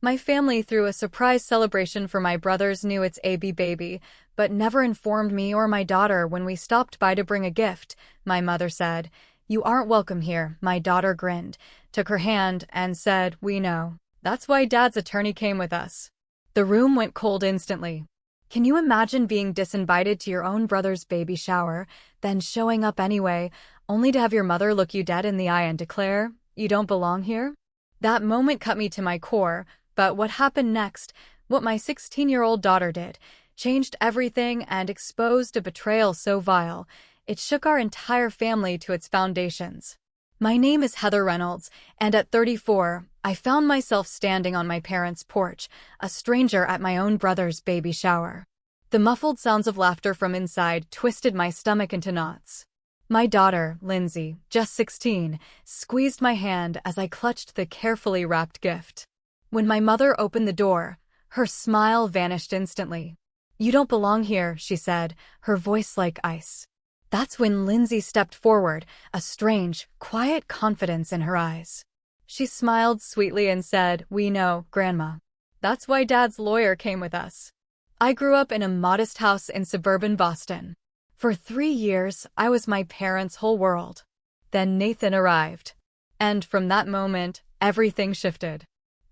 My family threw a surprise celebration for my brother's new It's AB baby, but never informed me or my daughter when we stopped by to bring a gift, my mother said. You aren't welcome here, my daughter grinned, took her hand, and said, we know. That's why Dad's attorney came with us. The room went cold instantly. Can you imagine being disinvited to your own brother's baby shower, then showing up anyway, only to have your mother look you dead in the eye and declare, you don't belong here? That moment cut me to my core, but what happened next, what my 16-year-old daughter did, changed everything and exposed a betrayal so vile, it shook our entire family to its foundations. My name is Heather Reynolds, and at 34, I found myself standing on my parents' porch, a stranger at my own brother's baby shower. The muffled sounds of laughter from inside twisted my stomach into knots. My daughter, Lindsay, just 16, squeezed my hand as I clutched the carefully wrapped gift. When my mother opened the door, her smile vanished instantly. You don't belong here, she said, her voice like ice. That's when Lindsay stepped forward, a strange, quiet confidence in her eyes. She smiled sweetly and said, we know, Grandma. That's why Dad's lawyer came with us. I grew up in a modest house in suburban Boston. For 3 years, I was my parents' whole world. Then Nathan arrived. And from that moment, everything shifted.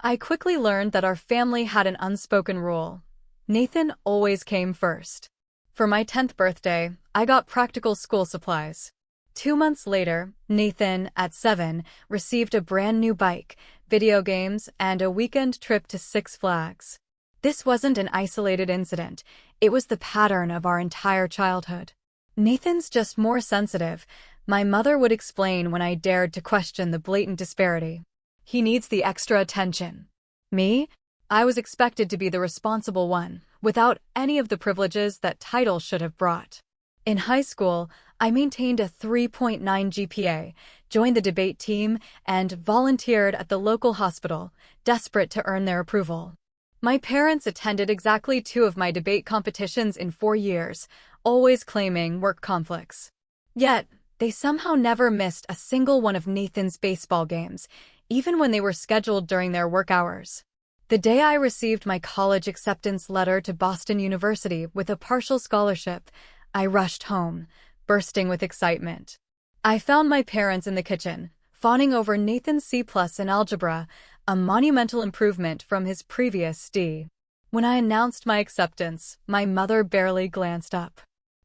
I quickly learned that our family had an unspoken rule. Nathan always came first. For my 10th birthday, I got practical school supplies. 2 months later, Nathan, at 7, received a brand new bike, video games, and a weekend trip to Six Flags. This wasn't an isolated incident. It was the pattern of our entire childhood. Nathan's just more sensitive, my mother would explain when I dared to question the blatant disparity. He needs the extra attention. Me? I was expected to be the responsible one, without any of the privileges that title should have brought. In high school, I maintained a 3.9 GPA, joined the debate team, and volunteered at the local hospital, desperate to earn their approval. My parents attended exactly 2 of my debate competitions in 4 years, always claiming work conflicts. Yet, they somehow never missed a single one of Nathan's baseball games, even when they were scheduled during their work hours. The day I received my college acceptance letter to Boston University with a partial scholarship, I rushed home, bursting with excitement. I found my parents in the kitchen, fawning over Nathan's C+ in algebra, a monumental improvement from his previous D. When I announced my acceptance, my mother barely glanced up.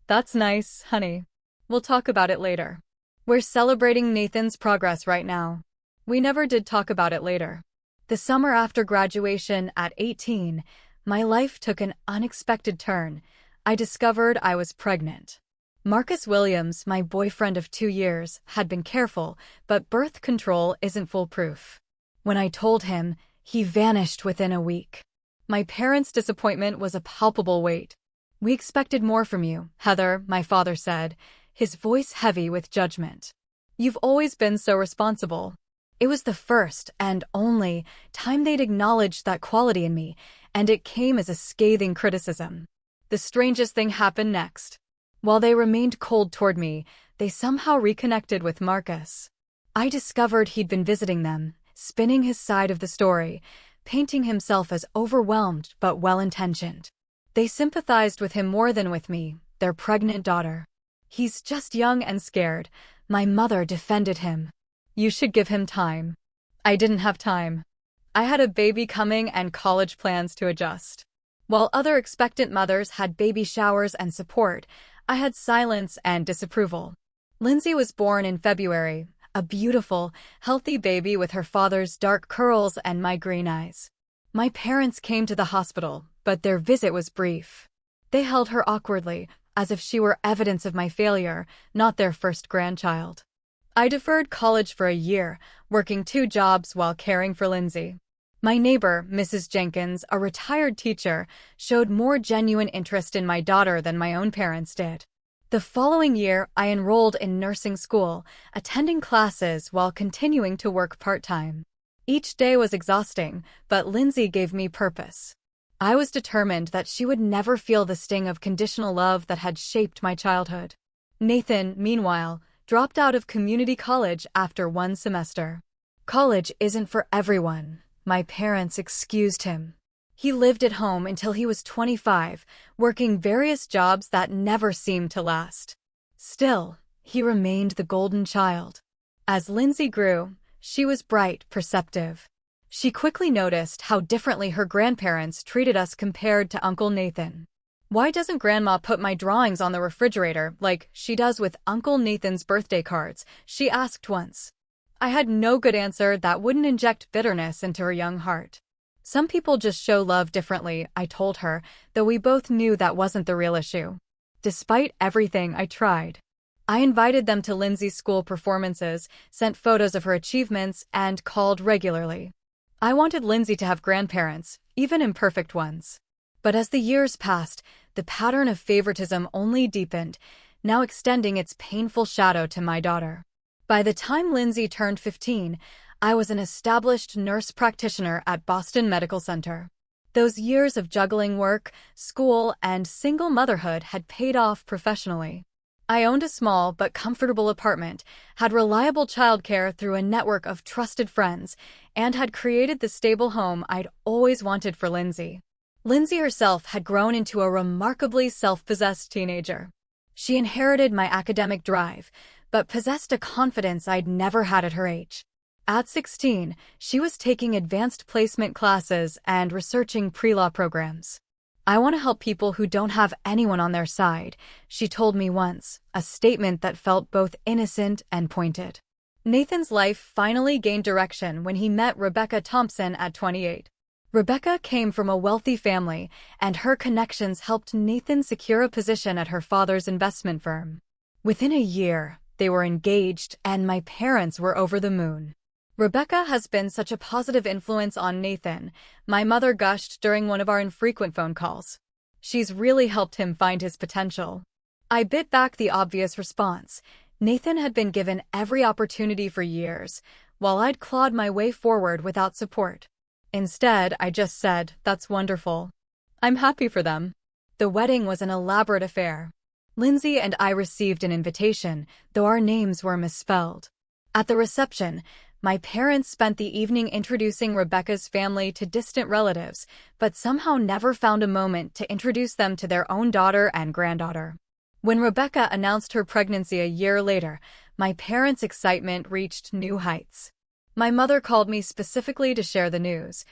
That's nice, honey. We'll talk about it later. We're celebrating Nathan's progress right now. We never did talk about it later. The summer after graduation at 18, my life took an unexpected turn. I discovered I was pregnant. Marcus Williams, my boyfriend of 2 years, had been careful, but birth control isn't foolproof. When I told him, he vanished within a week. My parents' disappointment was a palpable weight. We expected more from you, Heather, my father said, his voice heavy with judgment. You've always been so responsible. It was the first and only time they'd acknowledged that quality in me, and it came as a scathing criticism. The strangest thing happened next. While they remained cold toward me, they somehow reconnected with Marcus. I discovered he'd been visiting them, spinning his side of the story, painting himself as overwhelmed but well-intentioned. They sympathized with him more than with me, their pregnant daughter. He's just young and scared, my mother defended him. You should give him time. I didn't have time. I had a baby coming and college plans to adjust. While other expectant mothers had baby showers and support, I had silence and disapproval. Lindsay was born in February, a beautiful, healthy baby with her father's dark curls and my green eyes. My parents came to the hospital, but their visit was brief. They held her awkwardly, as if she were evidence of my failure, not their first grandchild. I deferred college for a year, working 2 jobs while caring for Lindsay. My neighbor, Mrs. Jenkins, a retired teacher, showed more genuine interest in my daughter than my own parents did. The following year, I enrolled in nursing school, attending classes while continuing to work part-time. Each day was exhausting, but Lindsay gave me purpose. I was determined that she would never feel the sting of conditional love that had shaped my childhood. Nathan, meanwhile, dropped out of community college after 1 semester. College isn't for everyone, My parents excused him. He lived at home until he was 25, working various jobs that never seemed to last. Still, he remained the golden child. As Lindsay grew, she was bright, perceptive. She quickly noticed how differently her grandparents treated us compared to Uncle Nathan. "Why doesn't Grandma put my drawings on the refrigerator like she does with Uncle Nathan's birthday cards?" she asked once. I had no good answer that wouldn't inject bitterness into her young heart. "Some people just show love differently," I told her, though we both knew that wasn't the real issue. Despite everything I tried, I invited them to Lindsay's school performances, sent photos of her achievements, and called regularly. I wanted Lindsay to have grandparents, even imperfect ones. But as the years passed, the pattern of favoritism only deepened, now extending its painful shadow to my daughter. By the time Lindsay turned 15, I was an established nurse practitioner at Boston Medical Center. Those years of juggling work, school, and single motherhood had paid off professionally. I owned a small but comfortable apartment, had reliable childcare through a network of trusted friends, and had created the stable home I'd always wanted for Lindsay. Lindsay herself had grown into a remarkably self-possessed teenager. She inherited my academic drive, but possessed a confidence I'd never had at her age. At 16, she was taking advanced placement classes and researching pre-law programs. "I want to help people who don't have anyone on their side," she told me once, a statement that felt both innocent and pointed. Nathan's life finally gained direction when he met Rebecca Thompson at 28. Rebecca came from a wealthy family, and her connections helped Nathan secure a position at her father's investment firm. Within a year, they were engaged, and my parents were over the moon. "Rebecca has been such a positive influence on Nathan," my mother gushed during one of our infrequent phone calls. "She's really helped him find his potential." I bit back the obvious response. Nathan had been given every opportunity for years, while I'd clawed my way forward without support. Instead, I just said, "That's wonderful. I'm happy for them." The wedding was an elaborate affair. Lindsay and I received an invitation, though our names were misspelled. At the reception, my parents spent the evening introducing Rebecca's family to distant relatives, but somehow never found a moment to introduce them to their own daughter and granddaughter. When Rebecca announced her pregnancy a year later, my parents' excitement reached new heights. My mother called me specifically to share the news,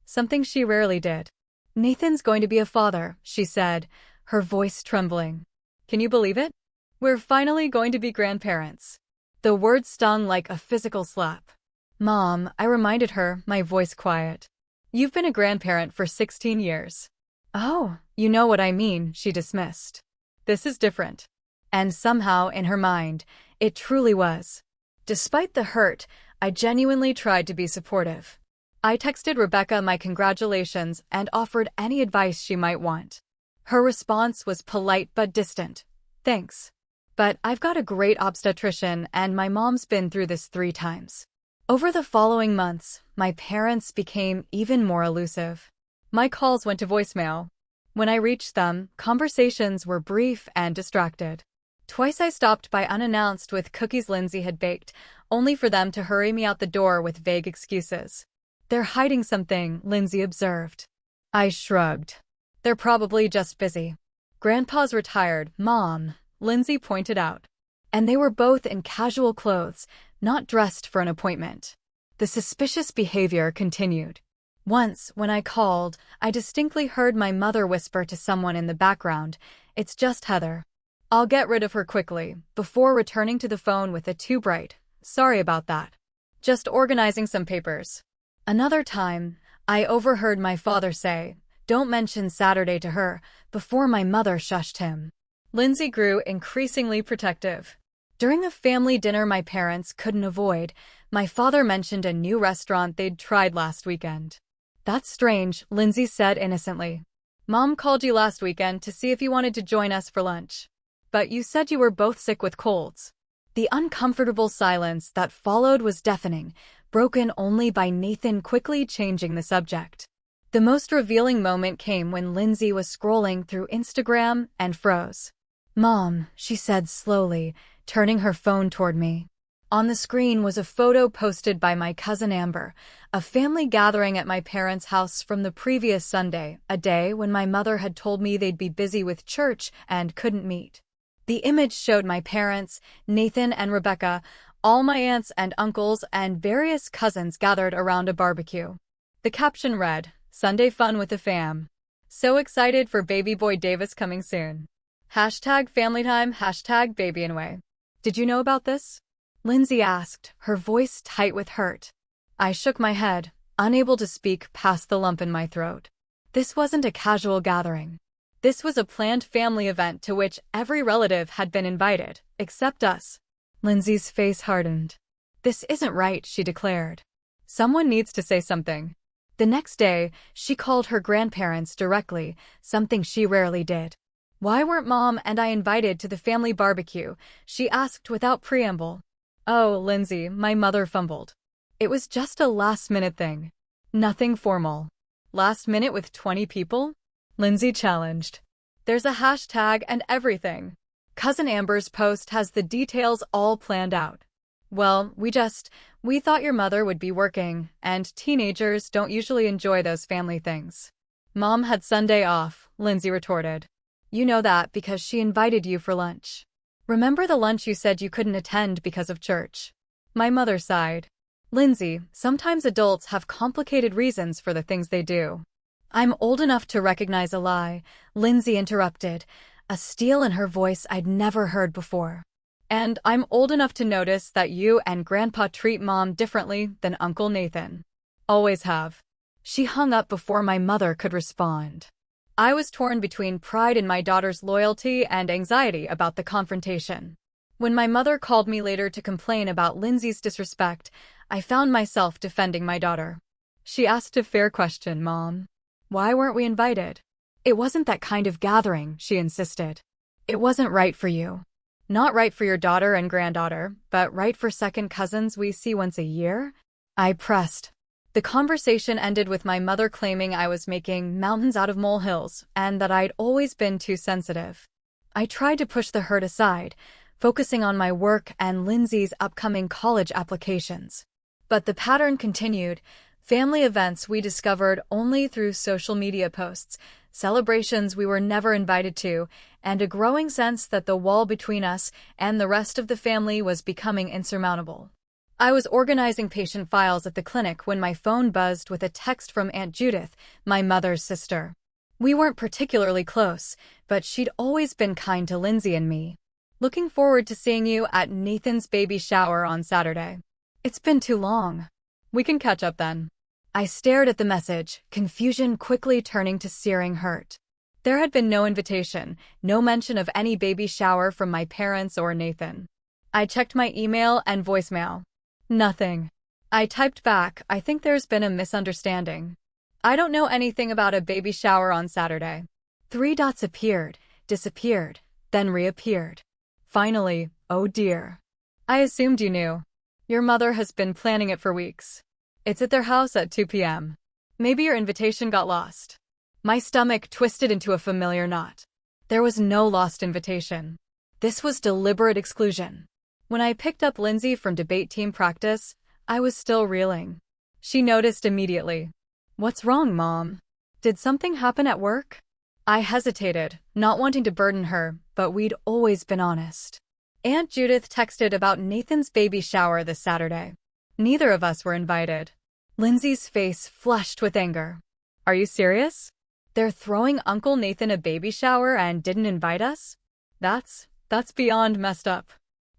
something she rarely did. "Nathan's going to be a father," she said, her voice trembling. "Can you believe it? We're finally going to be grandparents." The words stung like a physical slap. "Mom," I reminded her, my voice quiet. "You've been a grandparent for 16 years. "Oh, you know what I mean," she dismissed. "This is different." And somehow, in her mind, it truly was. Despite the hurt, I genuinely tried to be supportive. I texted Rebecca my congratulations and offered any advice she might want. Her response was polite but distant. "Thanks. But I've got a great obstetrician and my mom's been through this 3 times." Over the following months, my parents became even more elusive. My calls went to voicemail. When I reached them, conversations were brief and distracted. Twice I stopped by unannounced with cookies Lindsay had baked, only for them to hurry me out the door with vague excuses. "They're hiding something," Lindsay observed. I shrugged. "They're probably just busy." "Grandpa's retired, Mom," Lindsay pointed out. And they were both in casual clothes, not dressed for an appointment. The suspicious behavior continued. Once, when I called, I distinctly heard my mother whisper to someone in the background, "It's just Heather. I'll get rid of her quickly," before returning to the phone with a too bright, "Sorry about that. Just organizing some papers." Another time, I overheard my father say, "Don't mention Saturday to her," before my mother shushed him. Lindsay grew increasingly protective. During a family dinner my parents couldn't avoid, my father mentioned a new restaurant they'd tried last weekend. "That's strange," Lindsay said innocently. "Mom called you last weekend to see if you wanted to join us for lunch. But you said you were both sick with colds." The uncomfortable silence that followed was deafening, broken only by Nathan quickly changing the subject. The most revealing moment came when Lindsay was scrolling through Instagram and froze. "Mom," she said slowly, turning her phone toward me. On the screen was a photo posted by my cousin Amber, a family gathering at my parents' house from the previous Sunday, a day when my mother had told me they'd be busy with church and couldn't meet. The image showed my parents, Nathan and Rebecca, all my aunts and uncles, and various cousins gathered around a barbecue. The caption read, "Sunday fun with the fam. So excited for baby boy Davis coming soon. Hashtag family time, hashtag baby and way." Did you know about this? Lindsay asked, her voice tight with hurt. I shook my head, unable to speak past the lump in my throat. This wasn't a casual gathering. This was a planned family event to which every relative had been invited, except us. Lindsay's face hardened. "This isn't right," she declared. "Someone needs to say something." The next day, she called her grandparents directly, something she rarely did. "Why weren't Mom and I invited to the family barbecue?" she asked without preamble. "Oh, Lindsay," my mother fumbled. "It was just a last-minute thing. Nothing formal." "Last minute with 20 people?" Lindsay challenged. "There's a hashtag and everything. Cousin Amber's post has the details all planned out." "Well, we thought your mother would be working, and teenagers don't usually enjoy those family things." "Mom had Sunday off," Lindsay retorted. "You know that because she invited you for lunch. Remember the lunch you said you couldn't attend because of church?" My mother sighed. "Lindsay, sometimes adults have complicated reasons for the things they do." "I'm old enough to recognize a lie," Lindsay interrupted, a steel in her voice I'd never heard before. "And I'm old enough to notice that you and Grandpa treat Mom differently than Uncle Nathan. Always have." She hung up before my mother could respond. I was torn between pride in my daughter's loyalty and anxiety about the confrontation. When my mother called me later to complain about Lindsay's disrespect, I found myself defending my daughter. She asked a fair question, Mom. "Why weren't we invited?" "It wasn't that kind of gathering," she insisted. "It wasn't right for you. Not right for your daughter and granddaughter, but right for second cousins we see once a year?" I pressed. The conversation ended with my mother claiming I was making mountains out of molehills and that I'd always been too sensitive. I tried to push the hurt aside, focusing on my work and Lindsay's upcoming college applications. But the pattern continued. Family events we discovered only through social media posts, celebrations we were never invited to, and a growing sense that the wall between us and the rest of the family was becoming insurmountable. I was organizing patient files at the clinic when my phone buzzed with a text from Aunt Judith, my mother's sister. We weren't particularly close, but she'd always been kind to Lindsay and me. "Looking forward to seeing you at Nathan's baby shower on Saturday. It's been too long. We can catch up then." I stared at the message, confusion quickly turning to searing hurt. There had been no invitation, no mention of any baby shower from my parents or Nathan. I checked my email and voicemail. Nothing. I typed back, "I think there's been a misunderstanding. I don't know anything about a baby shower on Saturday." 3 dots appeared, disappeared, then reappeared. Finally, "Oh dear. I assumed you knew. Your mother has been planning it for weeks. It's at their house at 2 p.m. Maybe your invitation got lost." My stomach twisted into a familiar knot. There was no lost invitation. This was deliberate exclusion. When I picked up Lindsay from debate team practice, I was still reeling. She noticed immediately. "What's wrong, Mom? Did something happen at work?" I hesitated, not wanting to burden her, but we'd always been honest. "Aunt Judith texted about Nathan's baby shower this Saturday. Neither of us were invited." Lindsay's face flushed with anger. "Are you serious? They're throwing Uncle Nathan a baby shower and didn't invite us? That's beyond messed up.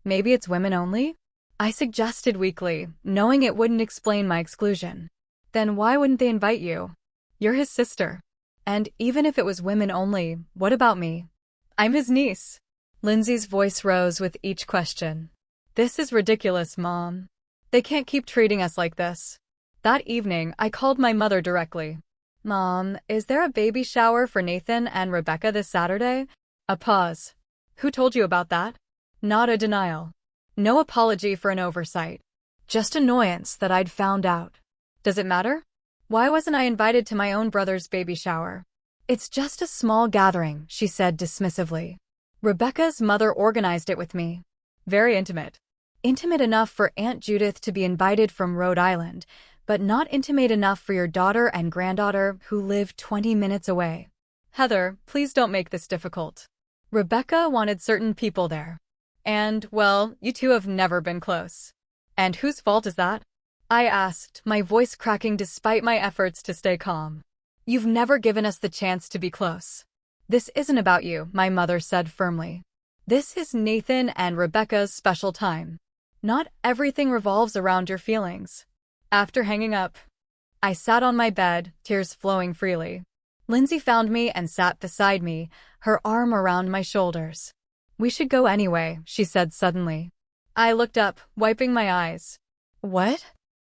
Maybe it's women only?" I suggested weakly, knowing it wouldn't explain my exclusion. "Then why wouldn't they invite you? You're his sister. And even if it was women only, what about me? I'm his niece." Lindsay's voice rose with each question. "This is ridiculous, Mom. They can't keep treating us like this." That evening, I called my mother directly. "Mom, is there a baby shower for Nathan and Rebecca this Saturday?" A pause. "Who told you about that?" Not a denial. No apology for an oversight. Just annoyance that I'd found out. "Does it matter? Why wasn't I invited to my own brother's baby shower?" "It's just a small gathering," she said dismissively. "Rebecca's mother organized it with me. Very intimate." Intimate enough for Aunt Judith to be invited from Rhode Island, but not intimate enough for your daughter and granddaughter who live 20 minutes away. Heather, please don't make this difficult. Rebecca wanted certain people there. And, well, you two have never been close. And whose fault is that? I asked, my voice cracking despite my efforts to stay calm. You've never given us the chance to be close. This isn't about you, my mother said firmly. This is Nathan and Rebecca's special time. Not everything revolves around your feelings. After hanging up, I sat on my bed, tears flowing freely. Lindsay found me and sat beside me, her arm around my shoulders. We should go anyway, she said suddenly. I looked up, wiping my eyes. What?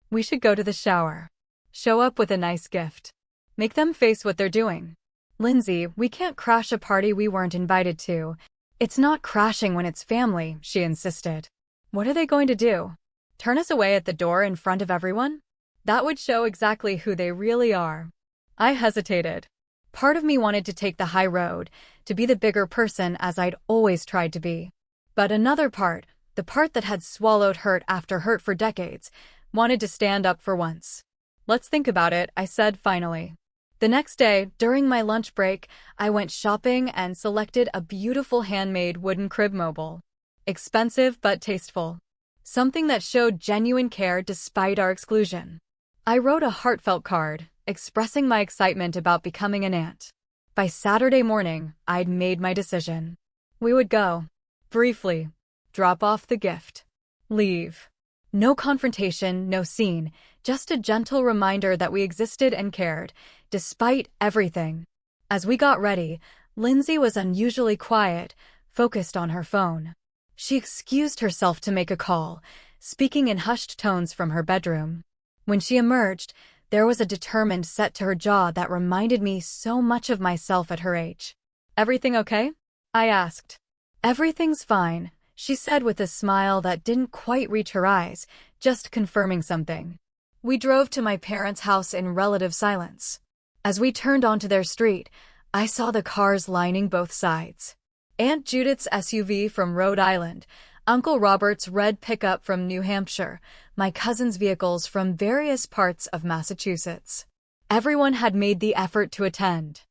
We should go to the shower. Show up with a nice gift. Make them face what they're doing. Lindsay, we can't crash a party we weren't invited to. It's not crashing when it's family, she insisted. What are they going to do? Turn us away at the door in front of everyone? That would show exactly who they really are. I hesitated. Part of me wanted to take the high road, to be the bigger person as I'd always tried to be. But another part, the part that had swallowed hurt after hurt for decades, wanted to stand up for once. Let's think about it, I said finally. The next day, during my lunch break, I went shopping and selected a beautiful handmade wooden crib mobile. Expensive but tasteful. Something that showed genuine care despite our exclusion. I wrote a heartfelt card, expressing my excitement about becoming an aunt. By Saturday morning, I'd made my decision. We would go. Briefly. Drop off the gift. Leave. No confrontation, no scene, just a gentle reminder that we existed and cared, despite everything. As we got ready, Lindsay was unusually quiet, focused on her phone. She excused herself to make a call, speaking in hushed tones from her bedroom. When she emerged, there was a determined set to her jaw that reminded me so much of myself at her age. Everything okay? I asked. Everything's fine, she said with a smile that didn't quite reach her eyes, just confirming something. We drove to my parents' house in relative silence. As we turned onto their street, I saw the cars lining both sides. Aunt Judith's SUV from Rhode Island, Uncle Robert's red pickup from New Hampshire, my cousin's vehicles from various parts of Massachusetts. Everyone had made the effort to attend.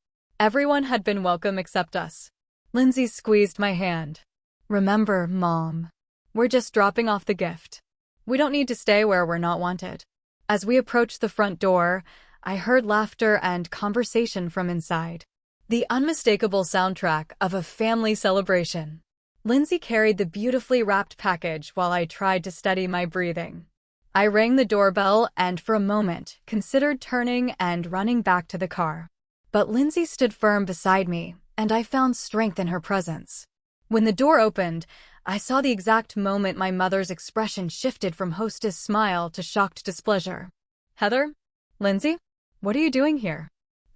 Everyone had been welcome except us. Lindsay squeezed my hand. Remember, Mom. We're just dropping off the gift. We don't need to stay where we're not wanted. As we approached the front door, I heard laughter and conversation from inside. The unmistakable soundtrack of a family celebration. Lindsay carried the beautifully wrapped package while I tried to steady my breathing. I rang the doorbell and for a moment considered turning and running back to the car. But Lindsay stood firm beside me, and I found strength in her presence. When the door opened, I saw the exact moment my mother's expression shifted from hostess smile to shocked displeasure. Heather? Lindsay? What are you doing here?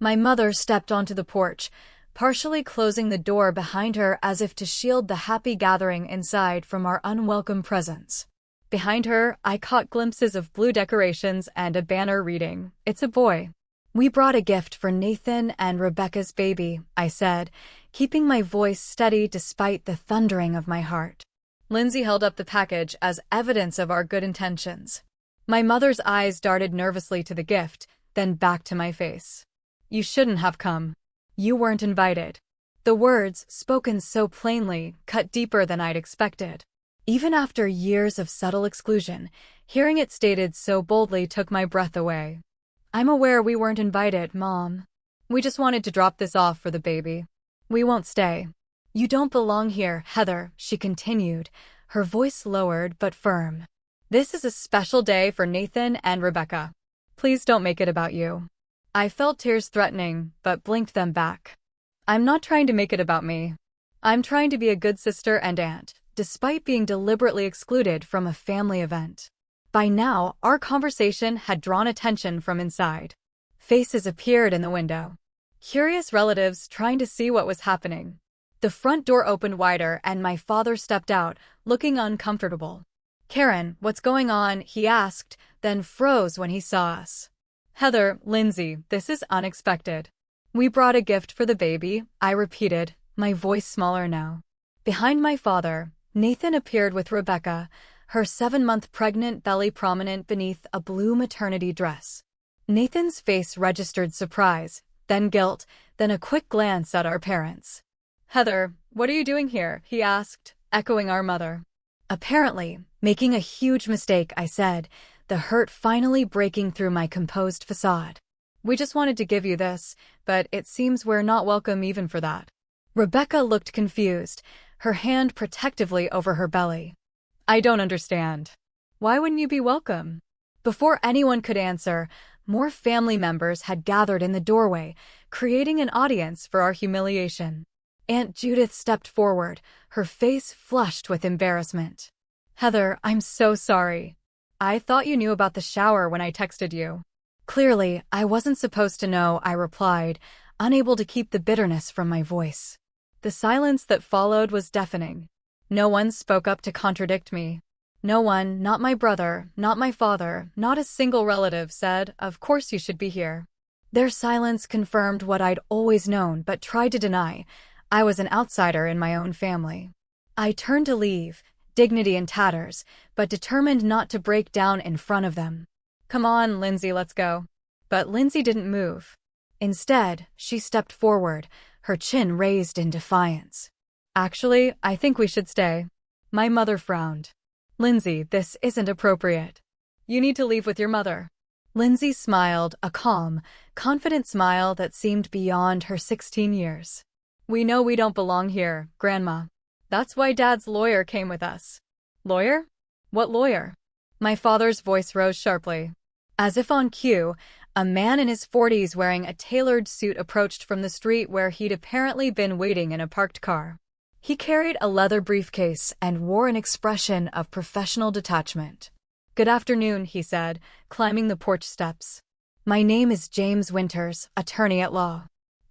My mother stepped onto the porch, partially closing the door behind her as if to shield the happy gathering inside from our unwelcome presence. Behind her, I caught glimpses of blue decorations and a banner reading, "It's a boy." We brought a gift for Nathan and Rebecca's baby, I said, keeping my voice steady despite the thundering of my heart. Lindsay held up the package as evidence of our good intentions. My mother's eyes darted nervously to the gift, then back to my face. You shouldn't have come. You weren't invited. The words, spoken so plainly, cut deeper than I'd expected. Even after years of subtle exclusion, hearing it stated so boldly took my breath away. I'm aware we weren't invited, Mom. We just wanted to drop this off for the baby. We won't stay. You don't belong here, Heather, she continued, her voice lowered but firm. This is a special day for Nathan and Rebecca. Please don't make it about you. I felt tears threatening, but blinked them back. I'm not trying to make it about me. I'm trying to be a good sister and aunt, despite being deliberately excluded from a family event. By now, our conversation had drawn attention from inside. Faces appeared in the window. Curious relatives trying to see what was happening. The front door opened wider and my father stepped out, looking uncomfortable. Karen, what's going on? He asked, then froze when he saw us. Heather, Lindsay, this is unexpected. We brought a gift for the baby, I repeated, my voice smaller now. Behind my father, Nathan appeared with Rebecca, her 7-month pregnant belly prominent beneath a blue maternity dress. Nathan's face registered surprise, then guilt, then a quick glance at our parents. "Heather, what are you doing here?" he asked, echoing our mother. "Apparently, making a huge mistake," I said, the hurt finally breaking through my composed facade. "We just wanted to give you this, but it seems we're not welcome even for that." Rebecca looked confused, her hand protectively over her belly. "I don't understand. Why wouldn't you be welcome?" Before anyone could answer, more family members had gathered in the doorway, creating an audience for our humiliation. Aunt Judith stepped forward, her face flushed with embarrassment. "Heather, I'm so sorry. I thought you knew about the shower when I texted you." "Clearly, I wasn't supposed to know," I replied, unable to keep the bitterness from my voice. The silence that followed was deafening. No one spoke up to contradict me. No one, not my brother, not my father, not a single relative said, "Of course you should be here." Their silence confirmed what I'd always known but tried to deny. I was an outsider in my own family. I turned to leave, dignity in tatters, but determined not to break down in front of them. "Come on, Lindsay, let's go." But Lindsay didn't move. Instead, she stepped forward, her chin raised in defiance. "Actually, I think we should stay." My mother frowned. "Lindsay, this isn't appropriate. You need to leave with your mother." Lindsay smiled, a calm, confident smile that seemed beyond her 16 years. "We know we don't belong here, Grandma. That's why Dad's lawyer came with us." "Lawyer? What lawyer?" My father's voice rose sharply. As if on cue, a man in his 40s wearing a tailored suit approached from the street where he'd apparently been waiting in a parked car. He carried a leather briefcase and wore an expression of professional detachment. "Good afternoon," he said, climbing the porch steps. "My name is James Winters, attorney at law.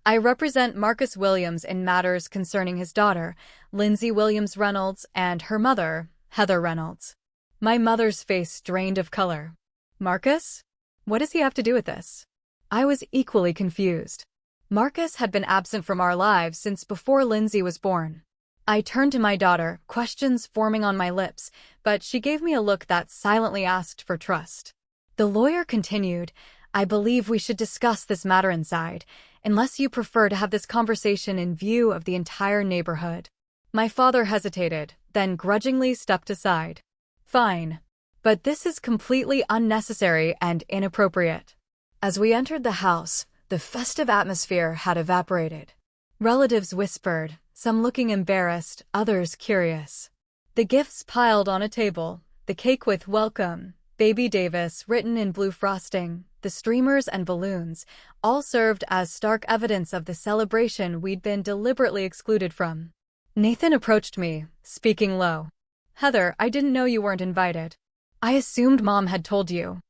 I represent Marcus Williams in matters concerning his daughter, Lindsay Williams Reynolds, and her mother, Heather Reynolds." My mother's face drained of color. "Marcus? What does he have to do with this?" I was equally confused. Marcus had been absent from our lives since before Lindsay was born. I turned to my daughter, questions forming on my lips, but she gave me a look that silently asked for trust. The lawyer continued, "I believe we should discuss this matter inside, unless you prefer to have this conversation in view of the entire neighborhood." My father hesitated, then grudgingly stepped aside. "Fine. But this is completely unnecessary and inappropriate." As we entered the house, the festive atmosphere had evaporated. Relatives whispered, some looking embarrassed, others curious. The gifts piled on a table, the cake with "Welcome, Baby Davis" written in blue frosting, the streamers and balloons, all served as stark evidence of the celebration we'd been deliberately excluded from. Nathan approached me, speaking low. "Heather, I didn't know you weren't invited. I assumed Mom had told you."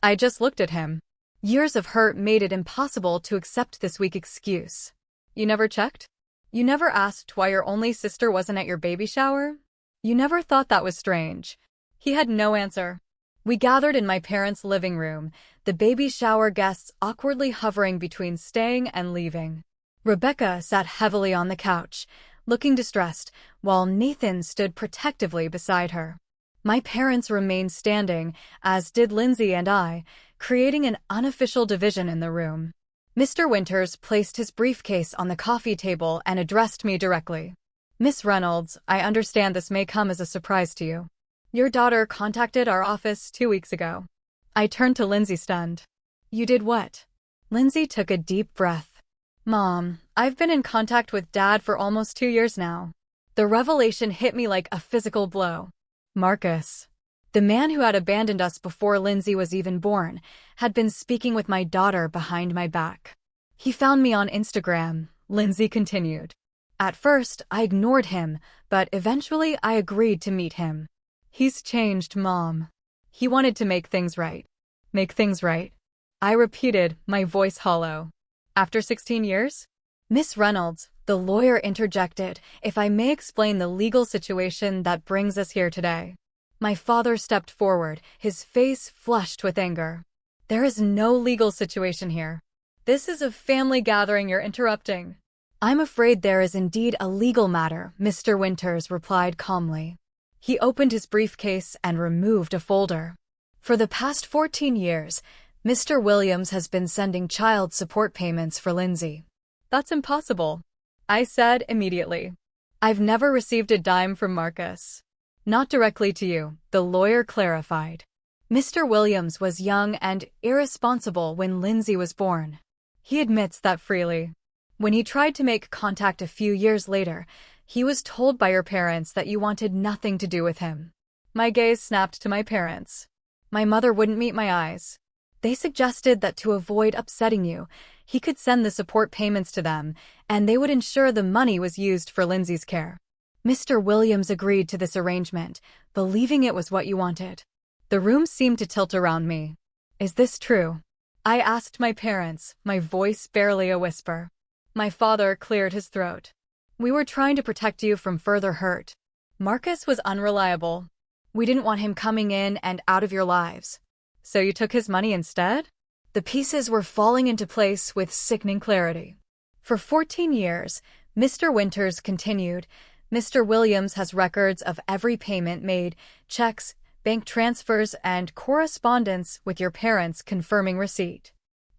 I just looked at him. Years of hurt made it impossible to accept this weak excuse. "You never checked? You never asked why your only sister wasn't at your baby shower? You never thought that was strange?" He had no answer. We gathered in my parents' living room, the baby shower guests awkwardly hovering between staying and leaving. Rebecca sat heavily on the couch, looking distressed, while Nathan stood protectively beside her. My parents remained standing, as did Lindsay and I, creating an unofficial division in the room. Mr. Winters placed his briefcase on the coffee table and addressed me directly. "Miss Reynolds, I understand this may come as a surprise to you. Your daughter contacted our office 2 weeks ago." I turned to Lindsay stunned. "You did what?" Lindsay took a deep breath. "Mom, I've been in contact with Dad for almost 2 years now." The revelation hit me like a physical blow. Marcus, the man who had abandoned us before Lindsay was even born, had been speaking with my daughter behind my back. "He found me on Instagram," Lindsay continued. "At first, I ignored him, but eventually I agreed to meet him. He's changed, Mom. He wanted to make things right." "Make things right?" I repeated, my voice hollow. "After 16 years? Miss Reynolds," the lawyer interjected, "if I may explain the legal situation that brings us here today." My father stepped forward, his face flushed with anger. "There is no legal situation here. This is a family gathering you're interrupting." "I'm afraid there is indeed a legal matter," Mr. Winters replied calmly. He opened his briefcase and removed a folder. For the past 14 years, Mr. Williams has been sending child support payments for Lindsay. That's impossible, I said immediately. I've never received a dime from Marcus. Not directly to you, the lawyer clarified. Mr. Williams was young and irresponsible when Lindsay was born. He admits that freely. When he tried to make contact a few years later, he was told by your parents that you wanted nothing to do with him. My gaze snapped to my parents. My mother wouldn't meet my eyes. They suggested that to avoid upsetting you, he could send the support payments to them, and they would ensure the money was used for Lindsay's care. Mr. Williams agreed to this arrangement, believing it was what you wanted. The room seemed to tilt around me. Is this true? I asked my parents, my voice barely a whisper. My father cleared his throat. We were trying to protect you from further hurt. Marcus was unreliable. We didn't want him coming in and out of your lives. So you took his money instead? The pieces were falling into place with sickening clarity. For 14 years, Mr. Winters continued, Mr. Williams has records of every payment made, checks, bank transfers, and correspondence with your parents confirming receipt.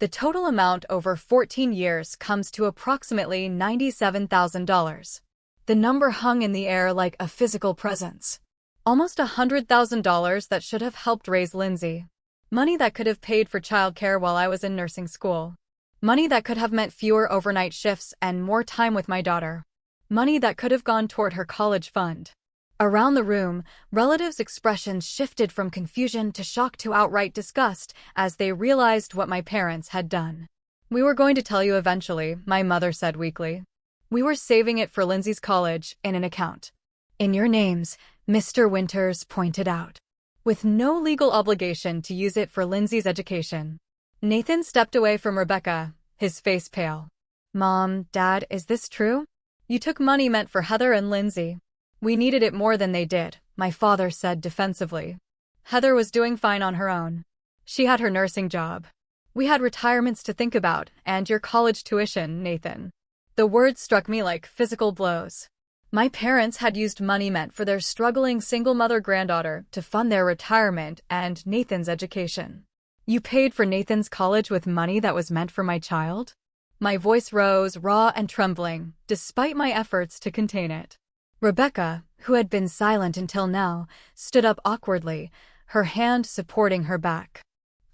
The total amount over 14 years comes to approximately $97,000. The number hung in the air like a physical presence. Almost $100,000 that should have helped raise Lindsay. Money that could have paid for childcare while I was in nursing school. Money that could have meant fewer overnight shifts and more time with my daughter. Money that could have gone toward her college fund. Around the room, relatives' expressions shifted from confusion to shock to outright disgust as they realized what my parents had done. We were going to tell you eventually, my mother said weakly. We were saving it for Lindsay's college in an account. In your names, Mr. Winters pointed out. With no legal obligation to use it for Lindsay's education. Nathan stepped away from Rebecca, his face pale. Mom, Dad, is this true? You took money meant for Heather and Lindsay. We needed it more than they did, my father said defensively. Heather was doing fine on her own. She had her nursing job. We had retirements to think about, and your college tuition, Nathan. The words struck me like physical blows. My parents had used money meant for their struggling single mother granddaughter to fund their retirement and Nathan's education. You paid for Nathan's college with money that was meant for my child? My voice rose, raw and trembling, despite my efforts to contain it. Rebecca, who had been silent until now, stood up awkwardly, her hand supporting her back.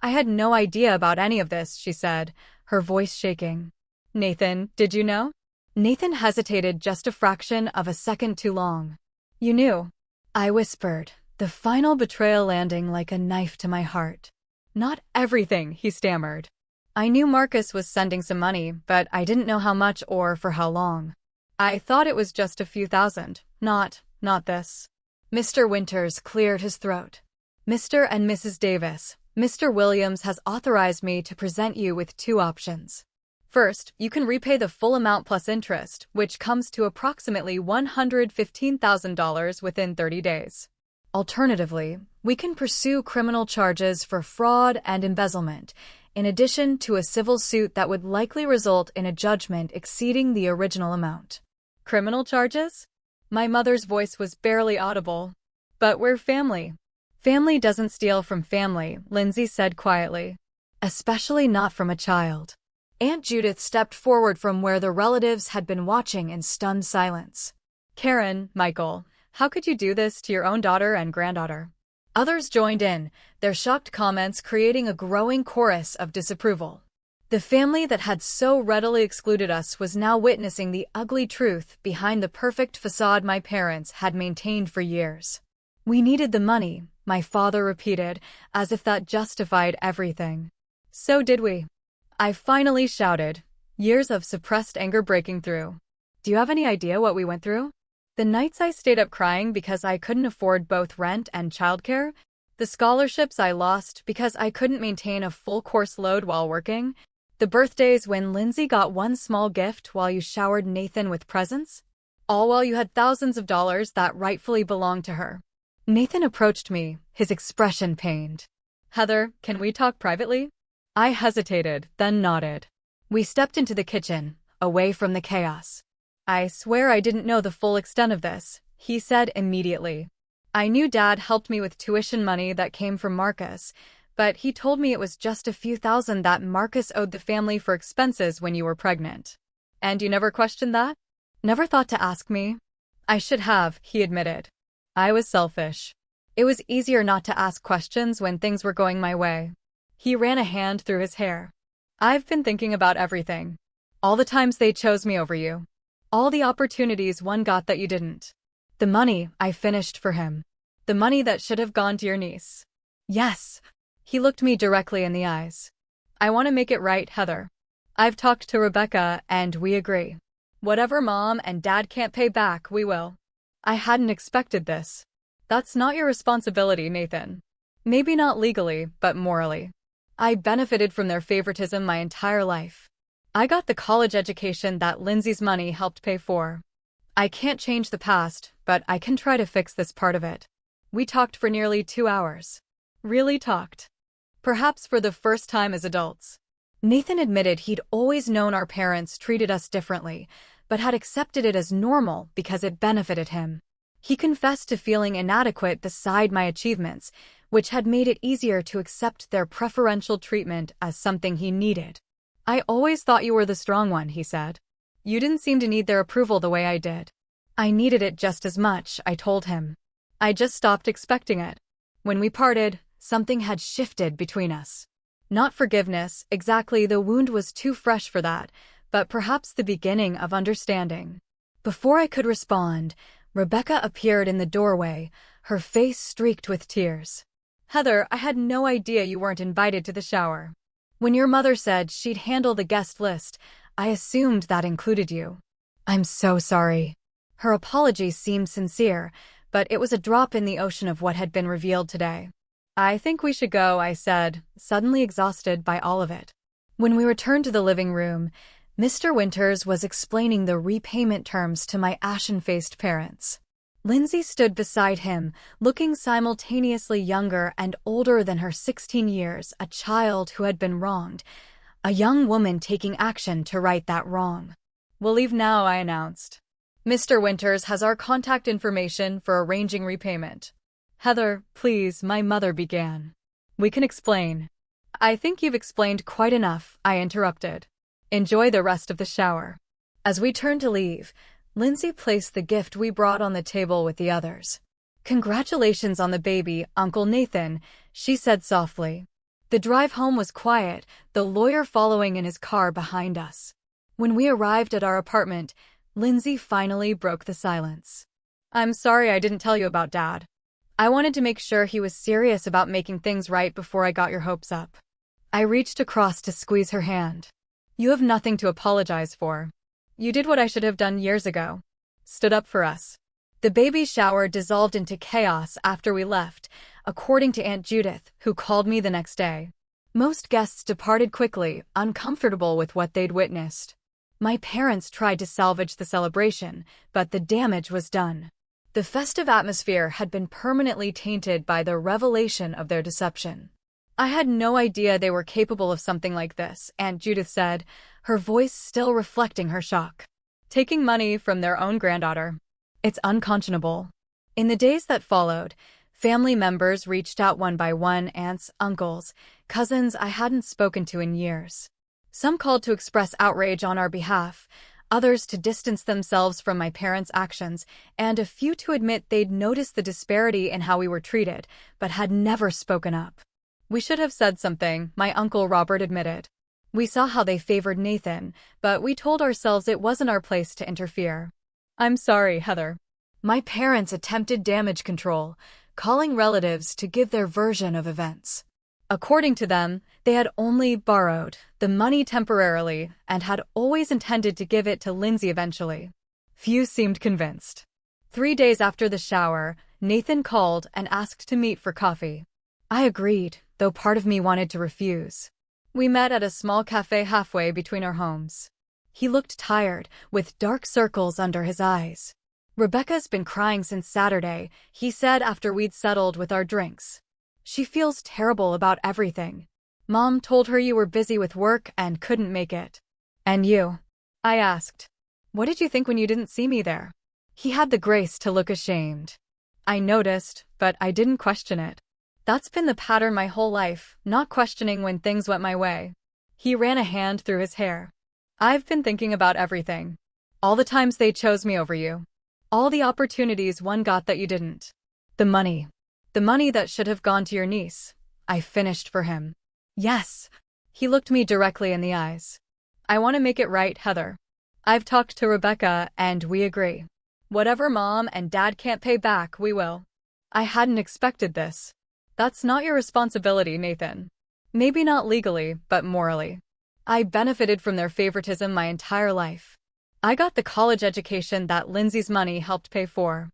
I had no idea about any of this, she said, her voice shaking. Nathan, did you know? Nathan hesitated just a fraction of a second too long. You knew. I whispered, the final betrayal landing like a knife to my heart. Not everything, he stammered. I knew Marcus was sending some money, but I didn't know how much or for how long. I thought it was just a few thousand, not this. Mr. Winters cleared his throat. Mr. and Mrs. Davis, Mr. Williams has authorized me to present you with two options. First, you can repay the full amount plus interest, which comes to approximately $115,000 within 30 days. Alternatively, we can pursue criminal charges for fraud and embezzlement, in addition to a civil suit that would likely result in a judgment exceeding the original amount. Criminal charges? My mother's voice was barely audible. But we're family. Family doesn't steal from family, Lindsay said quietly. Especially not from a child. Aunt Judith stepped forward from where the relatives had been watching in stunned silence. Karen, Michael, how could you do this to your own daughter and granddaughter? Others joined in, their shocked comments creating a growing chorus of disapproval. The family that had so readily excluded us was now witnessing the ugly truth behind the perfect facade my parents had maintained for years. We needed the money, my father repeated, as if that justified everything. So did we. I finally shouted, years of suppressed anger breaking through. Do you have any idea what we went through? The nights I stayed up crying because I couldn't afford both rent and childcare, the scholarships I lost because I couldn't maintain a full course load while working, the birthdays when Lindsay got one small gift while you showered Nathan with presents, all while you had thousands of dollars that rightfully belonged to her. Nathan approached me, his expression pained. Heather, can we talk privately? I hesitated, then nodded. We stepped into the kitchen, away from the chaos. I swear I didn't know the full extent of this, he said immediately. I knew Dad helped me with tuition money that came from Marcus, but he told me it was just a few thousand that Marcus owed the family for expenses when you were pregnant. And you never questioned that? Never thought to ask me? I should have, he admitted. I was selfish. It was easier not to ask questions when things were going my way. He ran a hand through his hair. I've been thinking about everything. All the times they chose me over you. All the opportunities one got that you didn't. The money I finished for him. The money that should have gone to your niece. Yes. He looked me directly in the eyes. I want to make it right, Heather. I've talked to Rebecca and we agree. Whatever Mom and Dad can't pay back, we will. I hadn't expected this. That's not your responsibility, Nathan. Maybe not legally, but morally. I benefited from their favoritism my entire life. I got the college education that Lindsay's money helped pay for. I can't change the past, but I can try to fix this part of it. We talked for nearly 2 hours. Really talked. Perhaps for the first time as adults. Nathan admitted he'd always known our parents treated us differently, but had accepted it as normal because it benefited him. He confessed to feeling inadequate beside my achievements, which had made it easier to accept their preferential treatment as something he needed. I always thought you were the strong one, he said. You didn't seem to need their approval the way I did. I needed it just as much, I told him. I just stopped expecting it. When we parted, something had shifted between us. Not forgiveness, exactly, the wound was too fresh for that, but perhaps the beginning of understanding. Before I could respond, Rebecca appeared in the doorway, her face streaked with tears. Heather, I had no idea you weren't invited to the shower. When your mother said she'd handle the guest list, I assumed that included you. I'm so sorry. Her apology seemed sincere, but it was a drop in the ocean of what had been revealed today. I think we should go, I said, suddenly exhausted by all of it. When we returned to the living room, Mr. Winters was explaining the repayment terms to my ashen-faced parents. Lindsay stood beside him, looking simultaneously younger and older than her 16 years, a child who had been wronged, a young woman taking action to right that wrong. We'll leave now, I announced. Mr. Winters has our contact information for arranging repayment. Heather, please, my mother began. We can explain. I think you've explained quite enough, I interrupted. Enjoy the rest of the shower. As we turned to leave, Lindsay placed the gift we brought on the table with the others. Congratulations on the baby, Uncle Nathan, she said softly. The drive home was quiet, the lawyer following in his car behind us. When we arrived at our apartment, Lindsay finally broke the silence. I'm sorry I didn't tell you about Dad. I wanted to make sure he was serious about making things right before I got your hopes up. I reached across to squeeze her hand. You have nothing to apologize for. You did what I should have done years ago. Stood up for us. The baby shower dissolved into chaos after we left, according to Aunt Judith, who called me the next day. Most guests departed quickly, uncomfortable with what they'd witnessed. My parents tried to salvage the celebration, but the damage was done. The festive atmosphere had been permanently tainted by the revelation of their deception. I had no idea they were capable of something like this, Aunt Judith said, her voice still reflecting her shock. Taking money from their own granddaughter. It's unconscionable. In the days that followed, family members reached out one by one, aunts, uncles, cousins I hadn't spoken to in years. Some called to express outrage on our behalf, others to distance themselves from my parents' actions, and a few to admit they'd noticed the disparity in how we were treated, but had never spoken up. We should have said something, my Uncle Robert admitted. We saw how they favored Nathan, but we told ourselves it wasn't our place to interfere. I'm sorry, Heather. My parents attempted damage control, calling relatives to give their version of events. According to them, they had only borrowed the money temporarily and had always intended to give it to Lindsay eventually. Few seemed convinced. 3 days after the shower, Nathan called and asked to meet for coffee. I agreed, though part of me wanted to refuse. We met at a small cafe halfway between our homes. He looked tired, with dark circles under his eyes. Rebecca's been crying since Saturday, he said after we'd settled with our drinks. She feels terrible about everything. Mom told her you were busy with work and couldn't make it. And you? I asked. What did you think when you didn't see me there? He had the grace to look ashamed. I noticed, but I didn't question it. That's been the pattern my whole life, not questioning when things went my way. He ran a hand through his hair. I've been thinking about everything. All the times they chose me over you. All the opportunities one got that you didn't. The money. The money that should have gone to your niece. I finished for him. Yes. He looked me directly in the eyes. I want to make it right, Heather. I've talked to Rebecca, and we agree. Whatever Mom and Dad can't pay back, we will. I hadn't expected this. That's not your responsibility, Nathan. Maybe not legally, but morally. I benefited from their favoritism my entire life. I got the college education that Lindsay's money helped pay for.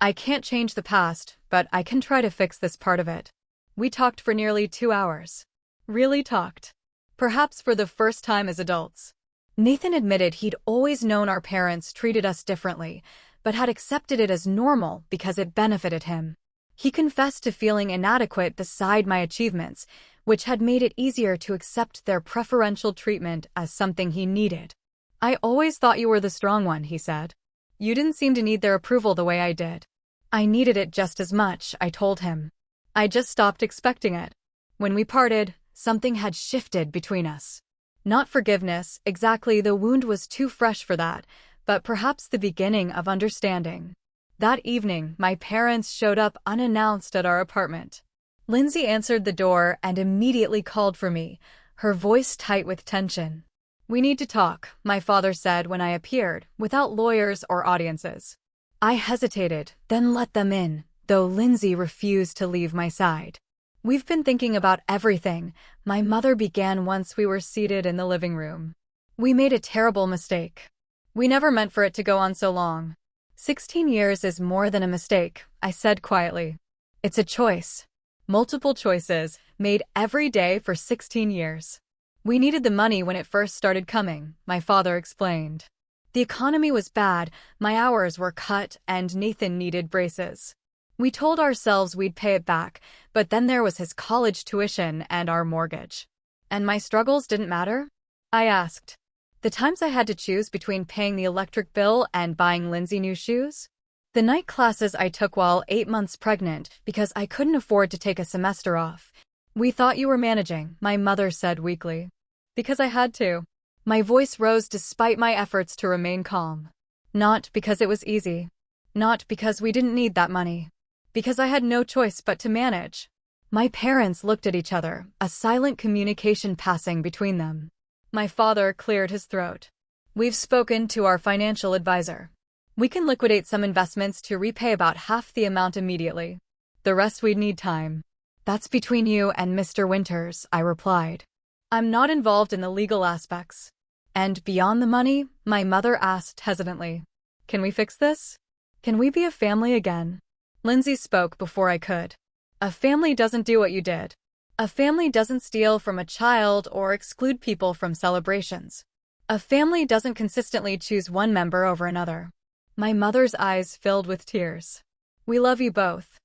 I can't change the past, but I can try to fix this part of it. We talked for nearly 2 hours. Really talked. Perhaps for the first time as adults. Nathan admitted he'd always known our parents treated us differently, but had accepted it as normal because it benefited him. He confessed to feeling inadequate beside my achievements, which had made it easier to accept their preferential treatment as something he needed. I always thought you were the strong one, he said. You didn't seem to need their approval the way I did. I needed it just as much, I told him. I just stopped expecting it. When we parted, something had shifted between us. Not forgiveness, exactly, the wound was too fresh for that, but perhaps the beginning of understanding. That evening, my parents showed up unannounced at our apartment. Lindsay answered the door and immediately called for me, her voice tight with tension. We need to talk, my father said when I appeared, without lawyers or audiences. I hesitated, then let them in, though Lindsay refused to leave my side. We've been thinking about everything, my mother began once we were seated in the living room. We made a terrible mistake. We never meant for it to go on so long. 16 years is more than a mistake, I said quietly. It's a choice. Multiple choices, made every day for 16 years. We needed the money when it first started coming, my father explained. The economy was bad, my hours were cut, and Nathan needed braces. We told ourselves we'd pay it back, but then there was his college tuition and our mortgage. And my struggles didn't matter? I asked. The times I had to choose between paying the electric bill and buying Lindsay new shoes? The night classes I took while 8 months pregnant because I couldn't afford to take a semester off. We thought you were managing, my mother said weakly. Because I had to. My voice rose despite my efforts to remain calm. Not because it was easy. Not because we didn't need that money. Because I had no choice but to manage. My parents looked at each other, a silent communication passing between them. My father cleared his throat. We've spoken to our financial advisor. We can liquidate some investments to repay about half the amount immediately. The rest we'd need time. That's between you and Mr. Winters, I replied. I'm not involved in the legal aspects. And beyond the money, my mother asked hesitantly. Can we fix this? Can we be a family again? Lindsay spoke before I could. A family doesn't do what you did. A family doesn't steal from a child or exclude people from celebrations. A family doesn't consistently choose one member over another. My mother's eyes filled with tears. We love you both.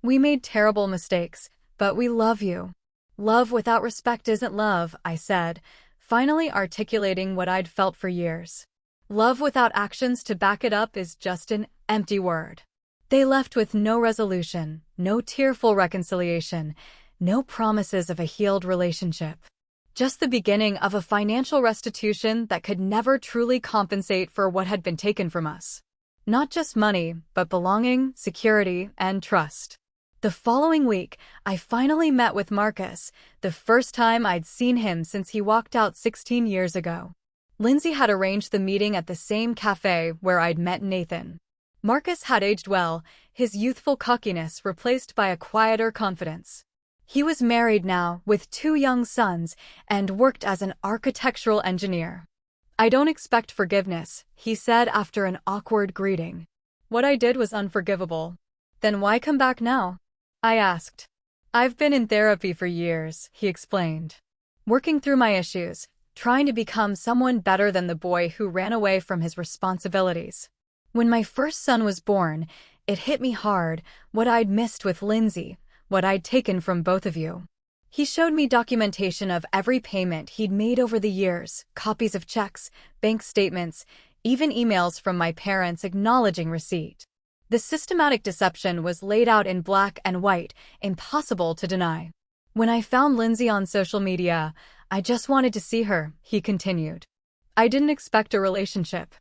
We made terrible mistakes, but we love you. Love without respect isn't love, I said, finally articulating what I'd felt for years. Love without actions to back it up is just an empty word. They left with no resolution, no tearful reconciliation, no promises of a healed relationship. Just the beginning of a financial restitution that could never truly compensate for what had been taken from us. Not just money, but belonging, security, and trust. The following week, I finally met with Marcus, the first time I'd seen him since he walked out 16 years ago. Lindsay had arranged the meeting at the same cafe where I'd met Nathan. Marcus had aged well, his youthful cockiness replaced by a quieter confidence. He was married now, with 2 young sons, and worked as an architectural engineer. I don't expect forgiveness, he said after an awkward greeting. What I did was unforgivable. Then why come back now? I asked. I've been in therapy for years, he explained. Working through my issues, trying to become someone better than the boy who ran away from his responsibilities. When my first son was born, it hit me hard, what I'd missed with Lindsay, what I'd taken from both of you. He showed me documentation of every payment he'd made over the years, copies of checks, bank statements, even emails from my parents acknowledging receipt. The systematic deception was laid out in black and white, impossible to deny. When I found Lindsay on social media, I just wanted to see her, he continued. I didn't expect a relationship.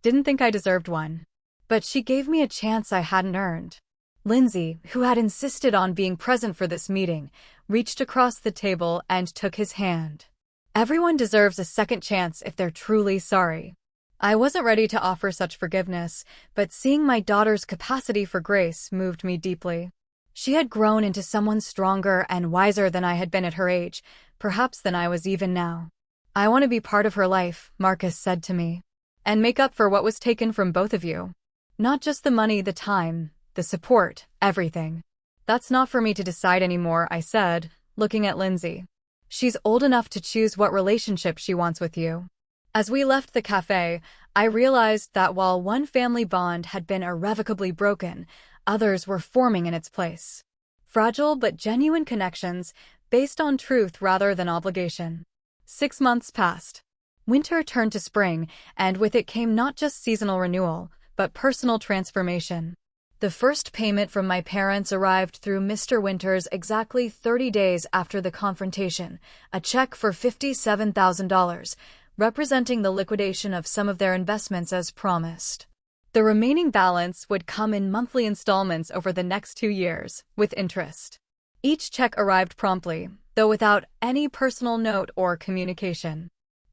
Didn't think I deserved one. But she gave me a chance I hadn't earned. Lindsay, who had insisted on being present for this meeting, reached across the table and took his hand. Everyone deserves a second chance if they're truly sorry. I wasn't ready to offer such forgiveness, but seeing my daughter's capacity for grace moved me deeply. She had grown into someone stronger and wiser than I had been at her age, perhaps than I was even now. I want to be part of her life, Marcus said to me, and make up for what was taken from both of you. Not just the money, the time, the support, everything. That's not for me to decide anymore, I said, looking at Lindsay. She's old enough to choose what relationship she wants with you. As we left the cafe, I realized that while one family bond had been irrevocably broken, others were forming in its place. Fragile but genuine connections, based on truth rather than obligation. 6 months passed. Winter turned to spring, and with it came not just seasonal renewal, but personal transformation. The first payment from my parents arrived through Mr. Winters exactly 30 days after the confrontation, a check for $57,000, representing the liquidation of some of their investments as promised. The remaining balance would come in monthly installments over the next 2 years, with interest. Each check arrived promptly, though without any personal note or communication.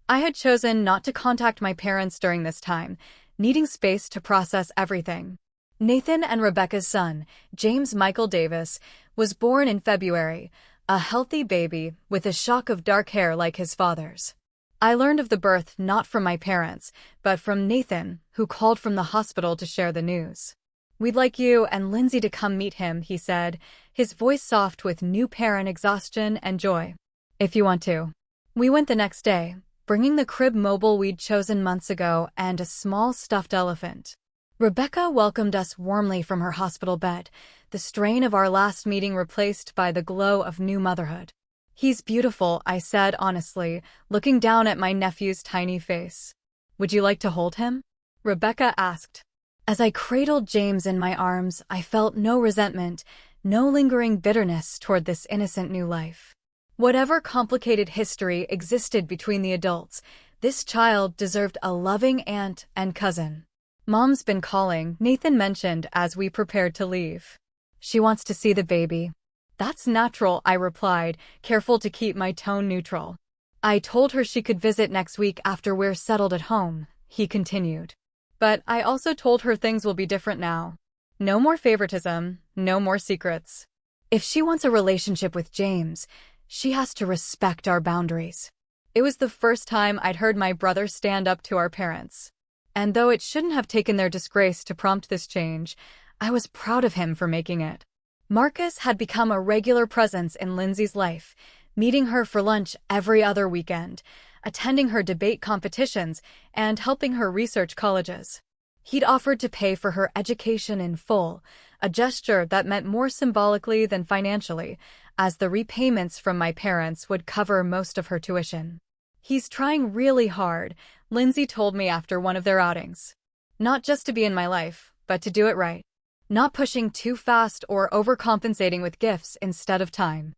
I had chosen not to contact my parents during this time, needing space to process everything. Nathan and Rebecca's son, James Michael Davis, was born in February, a healthy baby with a shock of dark hair like his father's. I learned of the birth not from my parents, but from Nathan, who called from the hospital to share the news. We'd like you and Lindsay to come meet him, he said, his voice soft with new parent exhaustion and joy. If you want to. We went the next day, bringing the crib mobile we'd chosen months ago and a small stuffed elephant. Rebecca welcomed us warmly from her hospital bed, the strain of our last meeting replaced by the glow of new motherhood. He's beautiful, I said honestly, looking down at my nephew's tiny face. Would you like to hold him? Rebecca asked. As I cradled James in my arms, I felt no resentment, no lingering bitterness toward this innocent new life. Whatever complicated history existed between the adults, this child deserved a loving aunt and cousin. Mom's been calling, Nathan mentioned as we prepared to leave. She wants to see the baby. That's natural, I replied, careful to keep my tone neutral. I told her she could visit next week after we're settled at home, he continued. But I also told her things will be different now. No more favoritism, no more secrets. If she wants a relationship with James, she has to respect our boundaries. It was the first time I'd heard my brother stand up to our parents. And though it shouldn't have taken their disgrace to prompt this change, I was proud of him for making it. Marcus had become a regular presence in Lindsay's life, meeting her for lunch every other weekend, attending her debate competitions, and helping her research colleges. He'd offered to pay for her education in full, a gesture that meant more symbolically than financially, as the repayments from my parents would cover most of her tuition. He's trying really hard, Lindsay told me after one of their outings. Not just to be in my life, but to do it right. Not pushing too fast or overcompensating with gifts instead of time.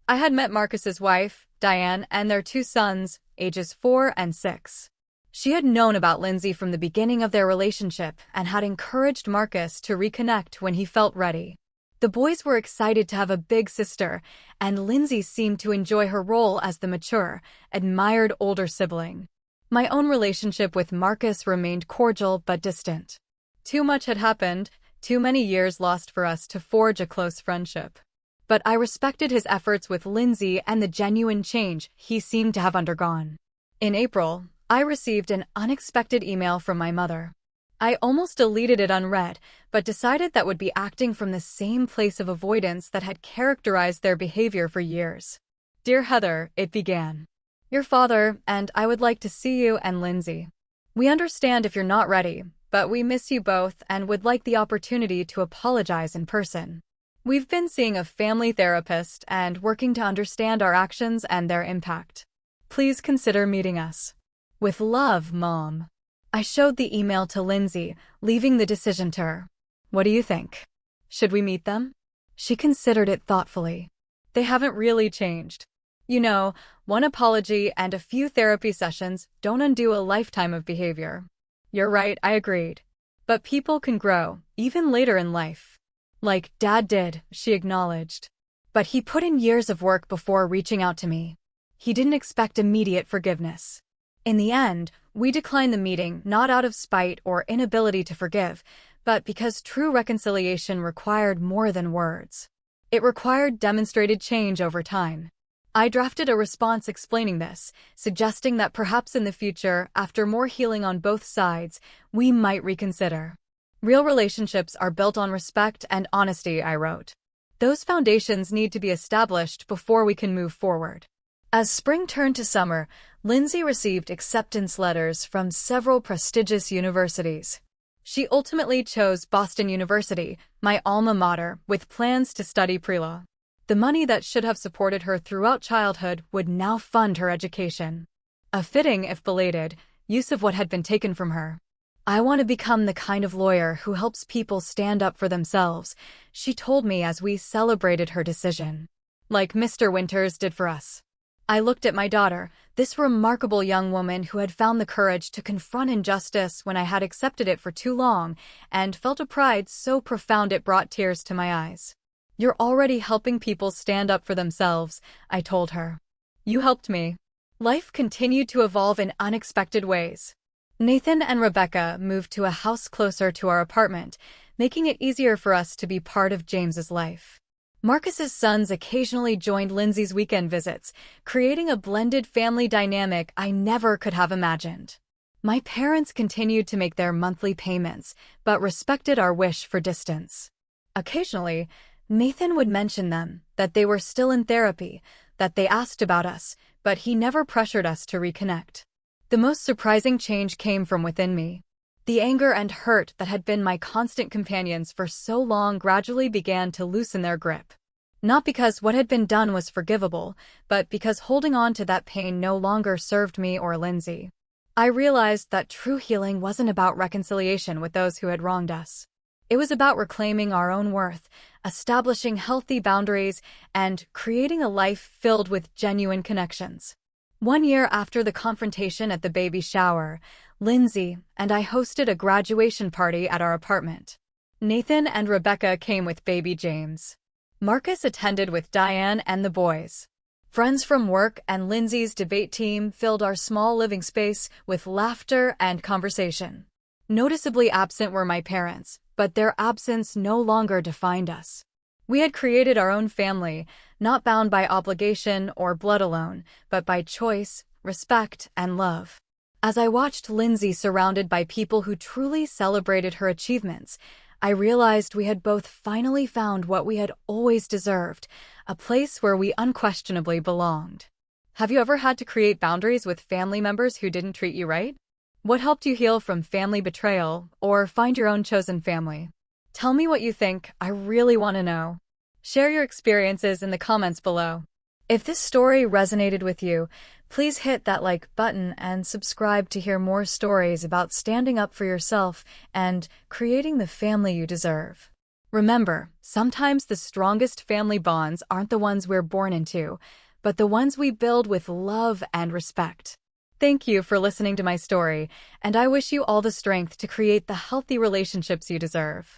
I had met Marcus's wife, Diane, and their 2 sons, ages 4 and 6. She had known about Lindsay from the beginning of their relationship and had encouraged Marcus to reconnect when he felt ready. The boys were excited to have a big sister, and Lindsay seemed to enjoy her role as the mature, admired older sibling. My own relationship with Marcus remained cordial but distant. Too much had happened, too many years lost for us to forge a close friendship. But I respected his efforts with Lindsay and the genuine change he seemed to have undergone. In April, I received an unexpected email from my mother. I almost deleted it unread, but decided that would be acting from the same place of avoidance that had characterized their behavior for years. Dear Heather, it began. Your father and I would like to see you and Lindsay. We understand if you're not ready, but we miss you both and would like the opportunity to apologize in person. We've been seeing a family therapist and working to understand our actions and their impact. Please consider meeting us. With love, Mom. I showed the email to Lindsay, leaving the decision to her. What do you think? Should we meet them? She considered it thoughtfully. They haven't really changed. You know, one apology and a few therapy sessions don't undo a lifetime of behavior. You're right, I agreed. But people can grow, even later in life. Like Dad did, she acknowledged. But he put in years of work before reaching out to me. He didn't expect immediate forgiveness. In the end, we declined the meeting not out of spite or inability to forgive, but because true reconciliation required more than words. It required demonstrated change over time. I drafted a response explaining this, suggesting that perhaps in the future, after more healing on both sides, we might reconsider. Real relationships are built on respect and honesty, I wrote. Those foundations need to be established before we can move forward. As spring turned to summer, Lindsay received acceptance letters from several prestigious universities. She ultimately chose Boston University, my alma mater, with plans to study pre-law. The money that should have supported her throughout childhood would now fund her education. A fitting, if belated, use of what had been taken from her. I want to become the kind of lawyer who helps people stand up for themselves, she told me as we celebrated her decision. Like Mr. Winters did for us. I looked at my daughter, this remarkable young woman who had found the courage to confront injustice when I had accepted it for too long, and felt a pride so profound it brought tears to my eyes. You're already helping people stand up for themselves, I told her. You helped me. Life continued to evolve in unexpected ways. Nathan and Rebecca moved to a house closer to our apartment, making it easier for us to be part of James's life. Marcus's sons occasionally joined Lindsay's weekend visits, creating a blended family dynamic I never could have imagined. My parents continued to make their monthly payments, but respected our wish for distance. Occasionally, Nathan would mention them, that they were still in therapy, that they asked about us, but he never pressured us to reconnect. The most surprising change came from within me. The anger and hurt that had been my constant companions for so long gradually began to loosen their grip. Not because what had been done was forgivable, but because holding on to that pain no longer served me or Lindsay. I realized that true healing wasn't about reconciliation with those who had wronged us. It was about reclaiming our own worth, establishing healthy boundaries, and creating a life filled with genuine connections. 1 year after the confrontation at the baby shower, Lindsay and I hosted a graduation party at our apartment. Nathan and Rebecca came with baby James. Marcus attended with Diane and the boys. Friends from work and Lindsay's debate team filled our small living space with laughter and conversation. Noticeably absent were my parents, but their absence no longer defined us. We had created our own family, not bound by obligation or blood alone, but by choice, respect, and love. As I watched Lindsay surrounded by people who truly celebrated her achievements, I realized we had both finally found what we had always deserved, a place where we unquestionably belonged. Have you ever had to create boundaries with family members who didn't treat you right? What helped you heal from family betrayal or find your own chosen family? Tell me what you think, I really want to know. Share your experiences in the comments below. If this story resonated with you, please hit that like button and subscribe to hear more stories about standing up for yourself and creating the family you deserve. Remember, sometimes the strongest family bonds aren't the ones we're born into, but the ones we build with love and respect. Thank you for listening to my story, and I wish you all the strength to create the healthy relationships you deserve.